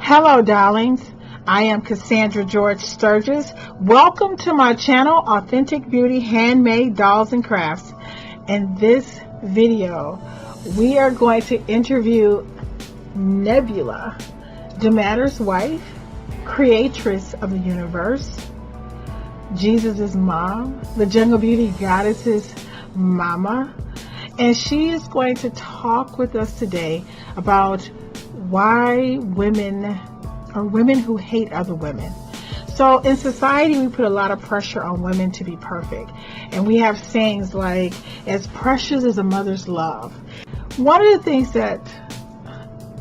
Hello, Dollings. I am Cassandra George Sturgis. Welcome to my channel, Authentic Beauty Handmade Dolls and Crafts. In this video, we are going to interview Nebula, Demeter's wife, creatress of the universe, Jesus' mom, the Jungle Beauty Goddess's mama, and she is going to talk with us today about why women who hate other women. So in society, we put a lot of pressure on women to be perfect, and we have sayings like, as precious as a mother's love. One of the things that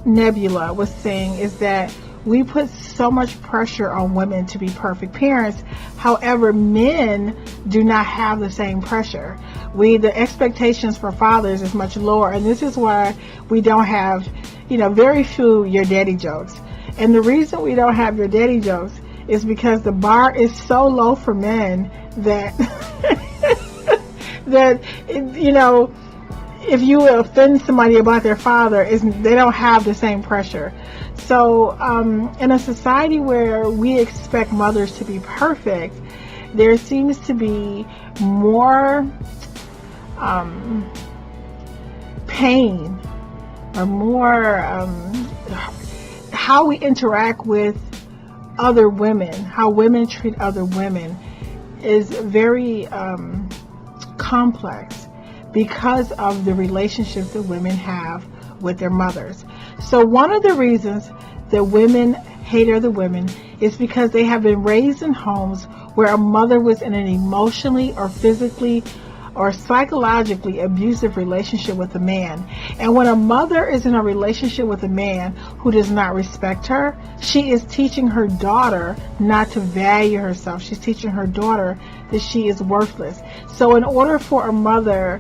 Nebula was saying is that we put so much pressure on women to be perfect parents. However, men do not have the same pressure. The expectations for fathers is much lower, and this is why we don't have, very few your daddy jokes. And the reason we don't have your daddy jokes is because the bar is so low for men that if you offend somebody about their father, they don't have the same pressure. So in a society where we expect mothers to be perfect, there seems to be more pain or more how we interact with other women, how women treat other women is very complex because of the relationships that women have with their mothers. So one of the reasons that women hate other women is because they have been raised in homes where a mother was in an emotionally or physically or psychologically abusive relationship with a man. And when a mother is in a relationship with a man who does not respect her, she is teaching her daughter not to value herself. She's teaching her daughter that she is worthless. So in order for a mother,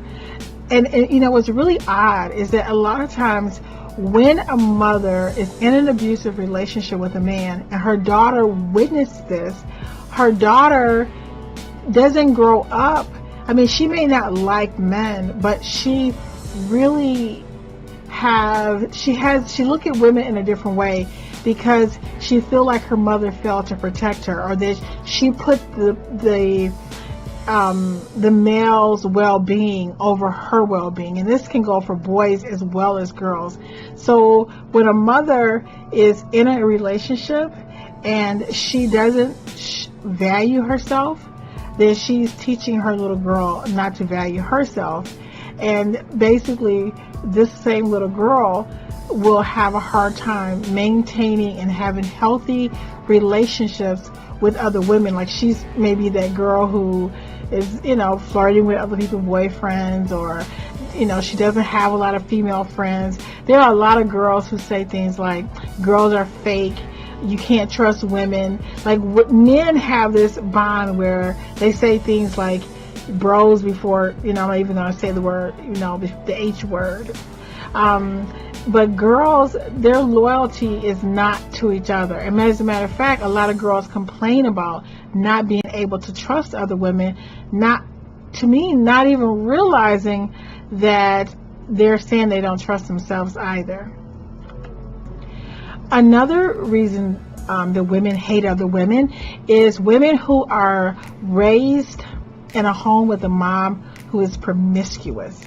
and what's really odd is that a lot of times when a mother is in an abusive relationship with a man and her daughter witnessed this, her daughter doesn't grow up. I mean, she may not like men, but she really she look at women in a different way because she feel like her mother failed to protect her, or that she put the male's well-being over her well-being. And this can go for boys as well as girls. So when a mother is in a relationship and she doesn't value herself, then she's teaching her little girl not to value herself. And basically, this same little girl will have a hard time maintaining and having healthy relationships with other women. Like, she's maybe that girl who is, flirting with other people's boyfriends, or, she doesn't have a lot of female friends. There are a lot of girls who say things like, girls are fake, you can't trust women. Like, men have this bond where they say things like bros before, I'm not even going to say the word, the H word. But girls, their loyalty is not to each other. And as a matter of fact, a lot of girls complain about not being able to trust other women, not even realizing that they're saying they don't trust themselves either. Another reason that women hate other women is women who are raised in a home with a mom who is promiscuous.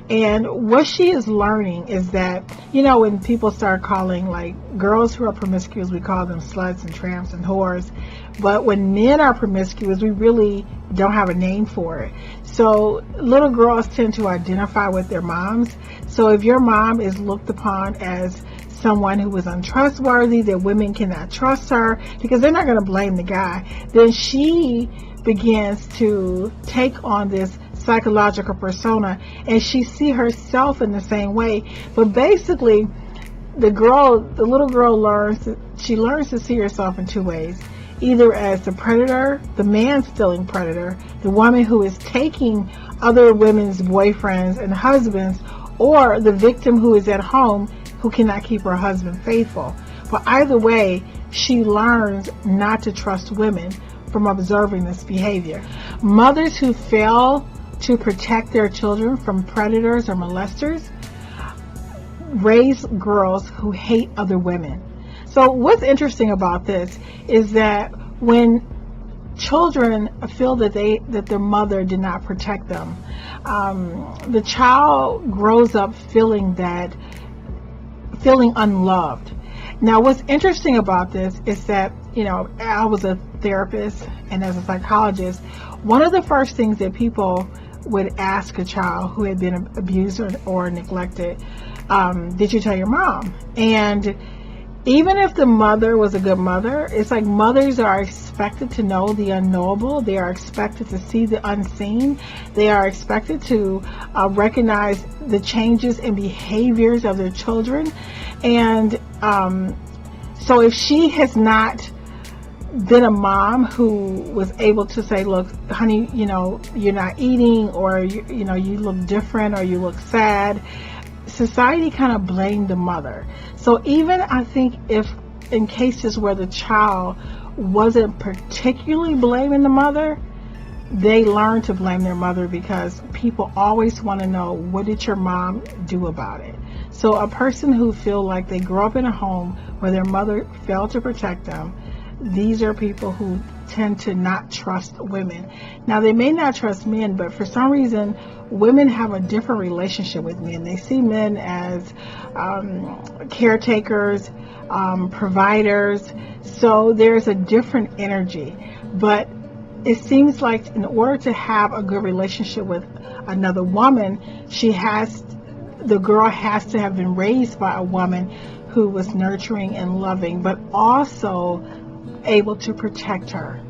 And what she is learning is that, when people start calling like girls who are promiscuous, we call them sluts and tramps and whores. But when men are promiscuous, we really don't have a name for it. So little girls tend to identify with their moms. So if your mom is looked upon as someone who is untrustworthy, that women cannot trust her because they're not going to blame the guy, then she begins to take on this psychological persona, and she see herself in the same way. But basically, the little girl learns to see herself in two ways: either as the predator, the man-stealing predator, the woman who is taking other women's boyfriends and husbands, or the victim who is at home who cannot keep her husband faithful. But either way, she learns not to trust women from observing this behavior. Mothers who fail to protect their children from predators or molesters raise girls who hate other women. So what's interesting about this is that when children feel that their mother did not protect them, the child grows up feeling unloved. Now, what's interesting about this is that, I was a therapist and as a psychologist, one of the first things that people would ask a child who had been abused or neglected, did you tell your mom? And even if the mother was a good mother, it's like mothers are expected to know the unknowable. They are expected to see the unseen. They are expected to recognize the changes in behaviors of their children. And so if she has not been a mom who was able to say, look, honey, you're not eating, or you look different, or you look sad, society kind of blamed the mother. So even I think if in cases where the child wasn't particularly blaming the mother, they learn to blame their mother, because people always want to know, what did your mom do about it? So a person who feel like they grew up in a home where their mother failed to protect them, these are people who tend to not trust women. Now, they may not trust men, but for some reason, women have a different relationship with men. They see men as caretakers, providers. So there's a different energy. But it seems like in order to have a good relationship with another woman, the girl has to have been raised by a woman who was nurturing and loving, but also able to protect her.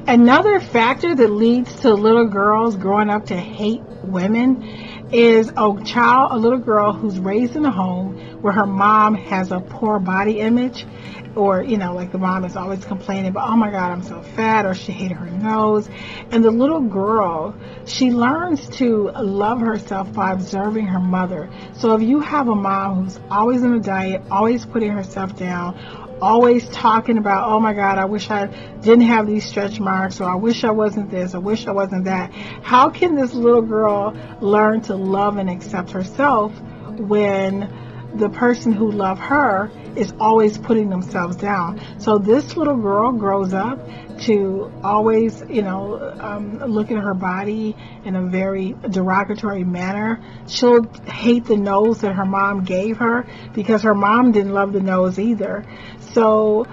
Another factor that leads to little girls growing up to hate women is a little girl who's raised in a home where her mom has a poor body image, or like the mom is always complaining about, oh my God, I'm so fat, or she hated her nose. And the little girl, she learns to love herself by observing her mother. So if you have a mom who's always on a diet, always putting herself down, always talking about, oh my God, I wish I didn't have these stretch marks, or I wish I wasn't this, I wish I wasn't that. How can this little girl learn to love and accept herself when the person who loved her is always putting themselves down? So this little girl grows up to always, look at her body in a very derogatory manner. She'll hate the nose that her mom gave her, because her mom didn't love the nose either. So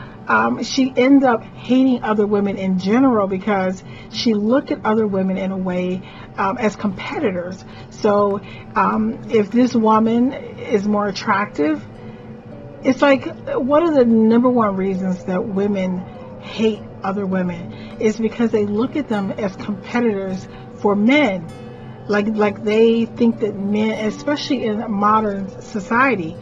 she ends up hating other women in general, because she looked at other women in a way as competitors. So if this woman is more attractive, it's like, what are the number one reasons that women hate other women? Is because they look at them as competitors for men. Like they think that men, especially in modern society,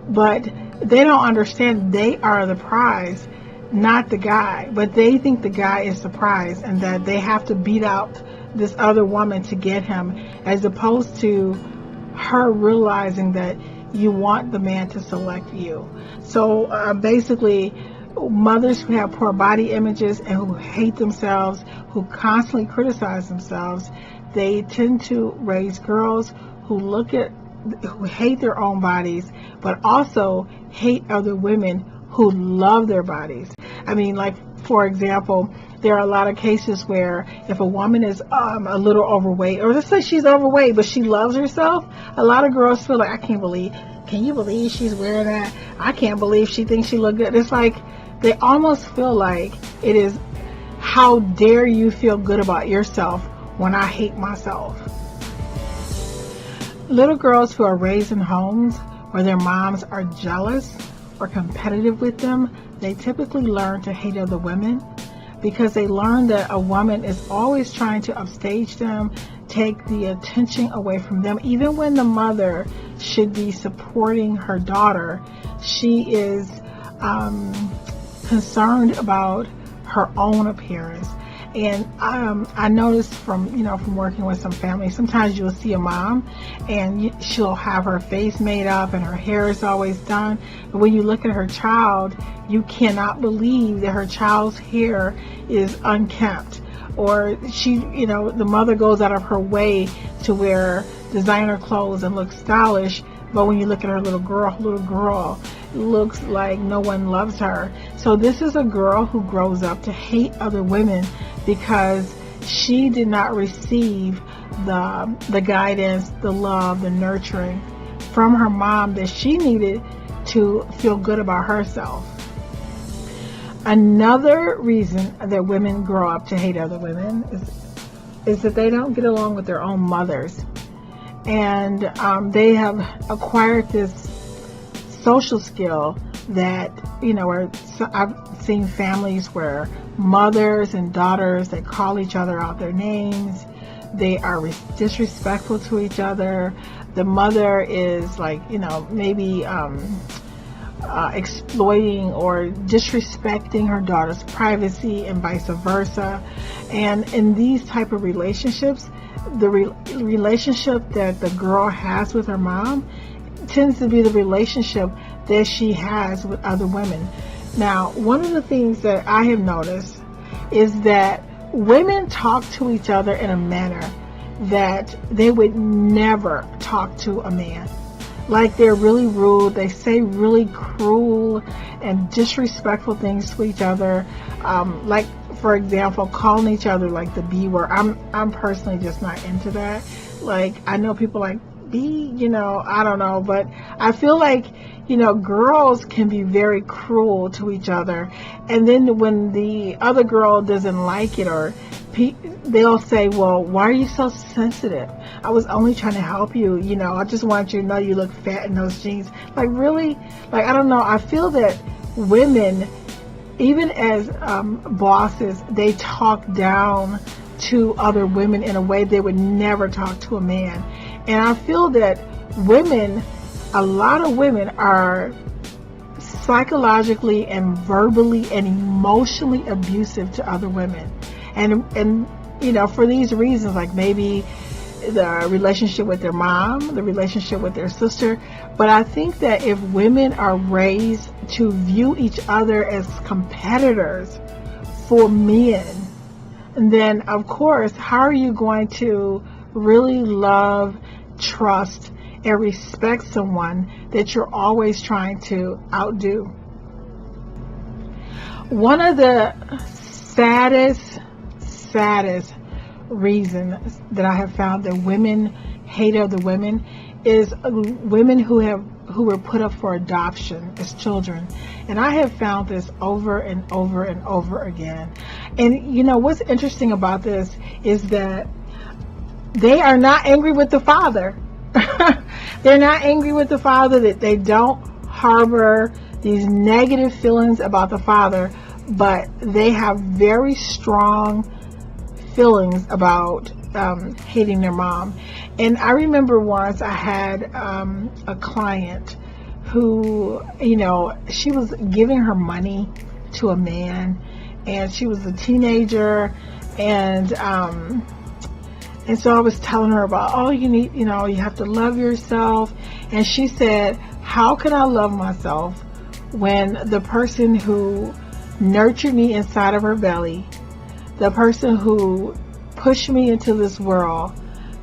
but they don't understand they are the prize, not the guy. But they think the guy is the prize, and that they have to beat out this other woman to get him, as opposed to her realizing that you want the man to select you. So basically, mothers who have poor body images and who hate themselves, who constantly criticize themselves, they tend to raise girls who hate their own bodies, but also hate other women who love their bodies. I mean, like, for example, there are a lot of cases where if a woman is a little overweight, or let's say she's overweight, but she loves herself, a lot of girls feel like, can you believe she's wearing that? I can't believe she thinks she look good. It's like, they almost feel like it is, how dare you feel good about yourself when I hate myself. Little girls who are raised in homes where their moms are jealous or competitive with them, they typically learn to hate other women, because they learn that a woman is always trying to upstage them, take the attention away from them. Even when the mother should be supporting her daughter, she is concerned about her own appearance. And I noticed from working with some families, sometimes you'll see a mom and she'll have her face made up and her hair is always done. But when you look at her child, you cannot believe that her child's hair is unkempt. Or the mother goes out of her way to wear designer clothes and look stylish. But when you look at her little girl looks like no one loves her. So this is a girl who grows up to hate other women because she did not receive the guidance, the love, the nurturing from her mom that she needed to feel good about herself. Another reason that women grow up to hate other women is that they don't get along with their own mothers. And they have acquired this social skill that, I've seen families where mothers and daughters, they call each other out their names. They are disrespectful to each other. The mother is maybe exploiting or disrespecting her daughter's privacy and vice versa. And in these type of relationships, the relationship that the girl has with her mom tends to be the relationship that she has with other women. Now, one of the things that I have noticed is that women talk to each other in a manner that they would never talk to a man. Like, they're really rude, they say really cruel and disrespectful things to each other. Like, for example, calling each other like the B word. I'm personally just not into that. Like, I know people like B, I don't know, but I feel like, girls can be very cruel to each other. And then when the other girl doesn't like it, or they'll say, well, why are you so sensitive? I was only trying to help you. I just want you to know you look fat in those jeans. Like, really? Like, I don't know. I feel that women, even as bosses, they talk down to other women in a way they would never talk to a man. And I feel that a lot of women are psychologically and verbally and emotionally abusive to other women. And for these reasons, like maybe the relationship with their mom, the relationship with their sister. But I think that if women are raised to view each other as competitors for men, then of course, how are you going to really love, trust, and respect someone that you're always trying to outdo? One of the saddest reasons that I have found that women hate other women is women who were put up for adoption as children. And I have found this over and over and over again. And what's interesting about this is that they are not angry with the father. They're not angry with the father, that they don't harbor these negative feelings about the father, but they have very strong feelings about hating their mom. And I remember once I had a client who, she was giving her money to a man, and she was a teenager, and so I was telling her about, you have to love yourself. And she said, how can I love myself when the person who nurtured me inside of her belly, the person who pushed me into this world,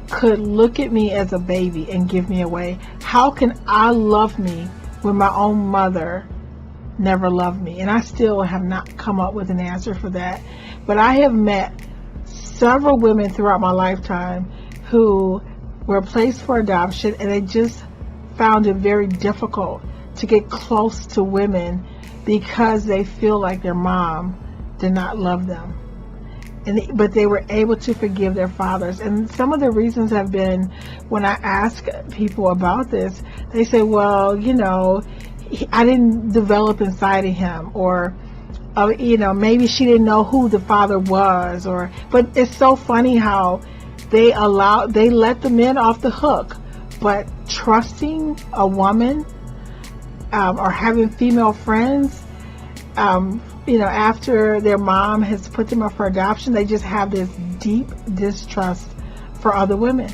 could look at me as a baby and give me away? How can I love me when my own mother never loved me? And I still have not come up with an answer for that. But I have met several women throughout my lifetime who were placed for adoption, and they just found it very difficult to get close to women because they feel like their mom did not love them. But they were able to forgive their fathers. And some of the reasons have been, when I ask people about this, they say, well, I didn't develop inside of him, or maybe she didn't know who the father was, but it's so funny how they let the men off the hook, but trusting a woman, or having female friends, after their mom has put them up for adoption, they just have this deep distrust for other women.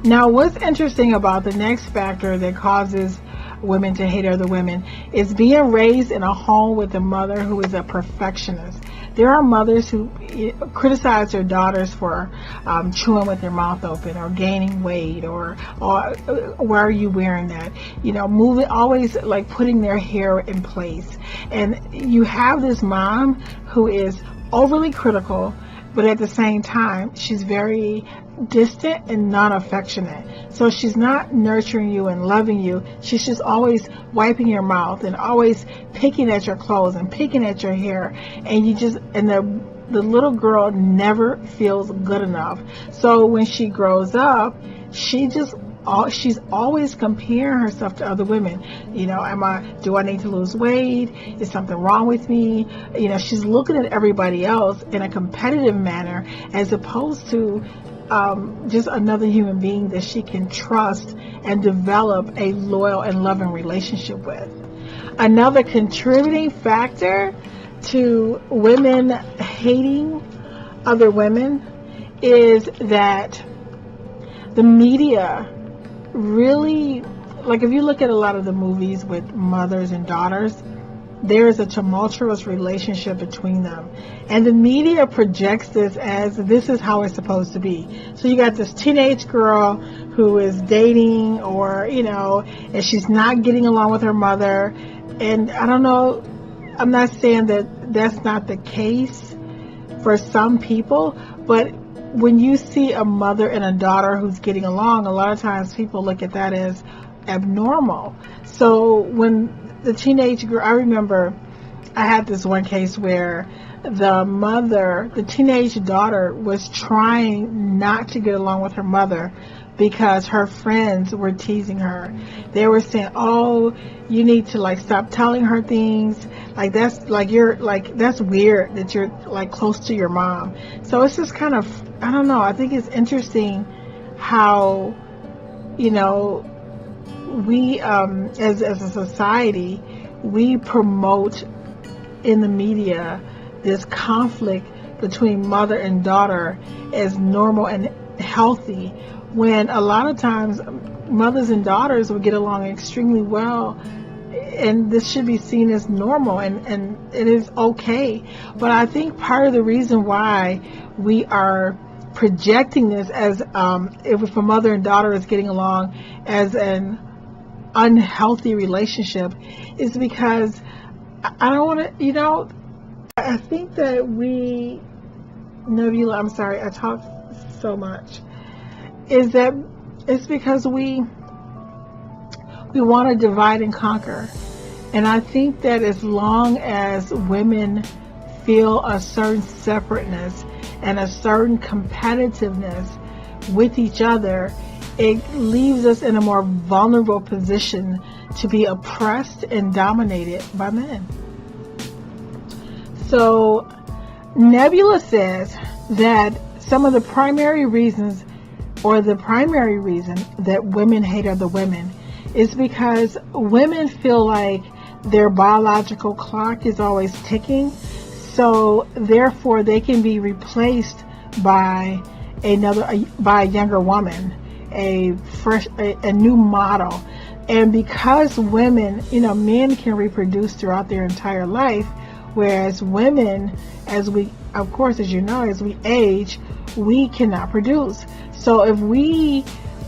Now, what's interesting about the next factor that causes women to hate other women is being raised in a home with a mother who is a perfectionist. There are mothers who criticize their daughters for chewing with their mouth open, or gaining weight, or why are you wearing that? Moving, always like putting their hair in place. And you have this mom who is overly critical, but at the same time, she's very distant and non-affectionate. So she's not nurturing you and loving you. She's just always wiping your mouth and always picking at your clothes and picking at your hair. And the little girl never feels good enough. So when she grows up, she's always comparing herself to other women. Do I need to lose weight? Is something wrong with me? She's looking at everybody else in a competitive manner, as opposed to just another human being that she can trust and develop a loyal and loving relationship with. Another contributing factor to women hating other women is that the media really, like if you look at a lot of the movies with mothers and daughters, there is a tumultuous relationship between them. And the media projects this is how it's supposed to be. So you got this teenage girl who is dating, or, and she's not getting along with her mother. And I don't know, I'm not saying that that's not the case for some people, but when you see a mother and a daughter who's getting along, a lot of times people look at that as abnormal. So when the teenage girl, I remember I had this one case where the teenage daughter was trying not to get along with her mother because her friends were teasing her. They were saying, "Oh, you need to stop telling her things. That's weird that you're close to your mom." So it's just kind of, I don't know. I think it's interesting how, we as a society, we promote in the media this conflict between mother and daughter as normal and healthy, when a lot of times mothers and daughters will get along extremely well, and this should be seen as normal, and it is okay. But I think part of the reason why we are projecting this as if a mother and daughter is getting along as an unhealthy relationship is because I don't want to, I think that Nebula, I'm sorry, I talk so much, is that it's because we want to divide and conquer. And I think that as long as women feel a certain separateness and a certain competitiveness with each other, it leaves us in a more vulnerable position to be oppressed and dominated by men. So Nebula says that some of the primary reasons, or the primary reason that women hate other women, is because women feel like their biological clock is always ticking, so therefore they can be replaced by a younger woman, a new model. And because women, men can reproduce throughout their entire life, whereas women, as we age, we cannot produce. So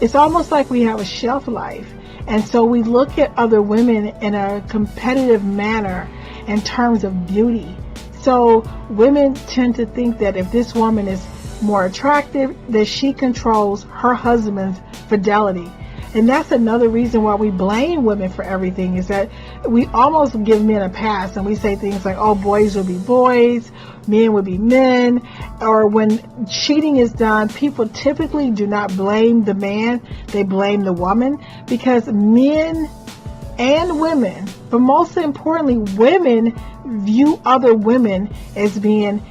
it's almost like we have a shelf life. And so we look at other women in a competitive manner in terms of beauty. So women tend to think that if this woman is more attractive, that she controls her husband's fidelity. And that's another reason why we blame women for everything, is that we almost give men a pass, and we say things like, oh, boys will be boys, men will be men. Or when cheating is done, people typically do not blame the man, they blame the woman, because men and women, but most importantly women, view other women as being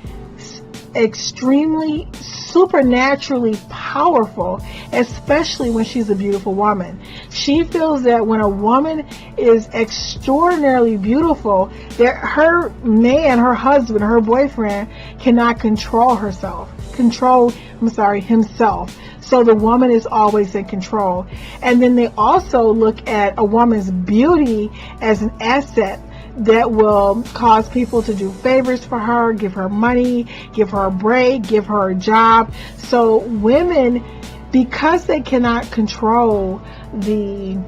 extremely supernaturally powerful, especially when she's a beautiful woman. She feels that when a woman is extraordinarily beautiful, that her man, her husband, her boyfriend cannot control herself, control, himself. So the woman is always in control. And then they also look at a woman's beauty as an asset that will cause people to do favors for her, give her money, give her a break, give her a job. So women, because they cannot control the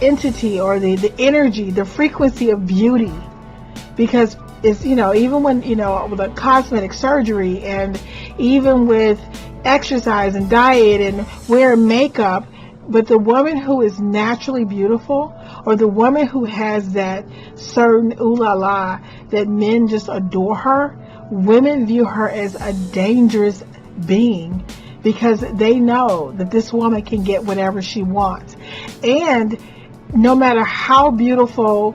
entity or the energy, the frequency of beauty, because it's, even when, with a cosmetic surgery and even with exercise and diet and wearing makeup, but the woman who is naturally beautiful, or the woman who has that certain ooh la la that men just adore her, women view her as a dangerous being, because they know that this woman can get whatever she wants. And no matter how beautiful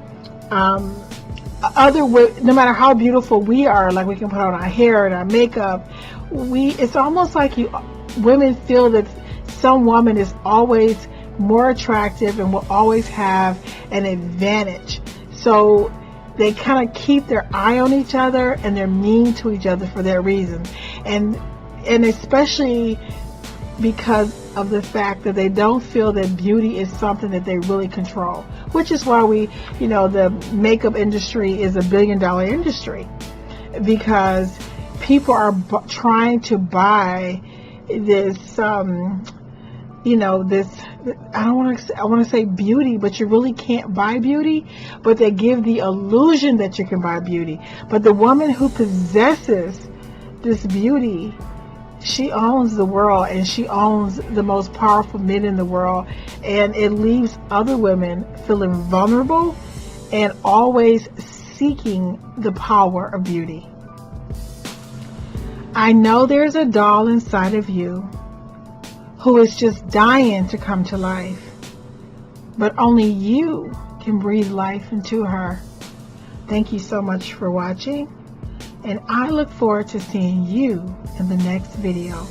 no matter how beautiful we are, like we can put on our hair and our makeup, it's almost like women feel that some woman is always more attractive and will always have an advantage. So they kind of keep their eye on each other, and they're mean to each other for that reason. And especially because of the fact that they don't feel that beauty is something that they really control, which is why the makeup industry is $1 billion industry, because people are trying to buy this, I want to say beauty, but you really can't buy beauty, but they give the illusion that you can buy beauty. But the woman who possesses this beauty, she owns the world, and she owns the most powerful men in the world, and it leaves other women feeling vulnerable and always seeking the power of beauty. I know there's a doll inside of you who is just dying to come to life, but only you can breathe life into her. Thank you so much for watching, and I look forward to seeing you in the next video.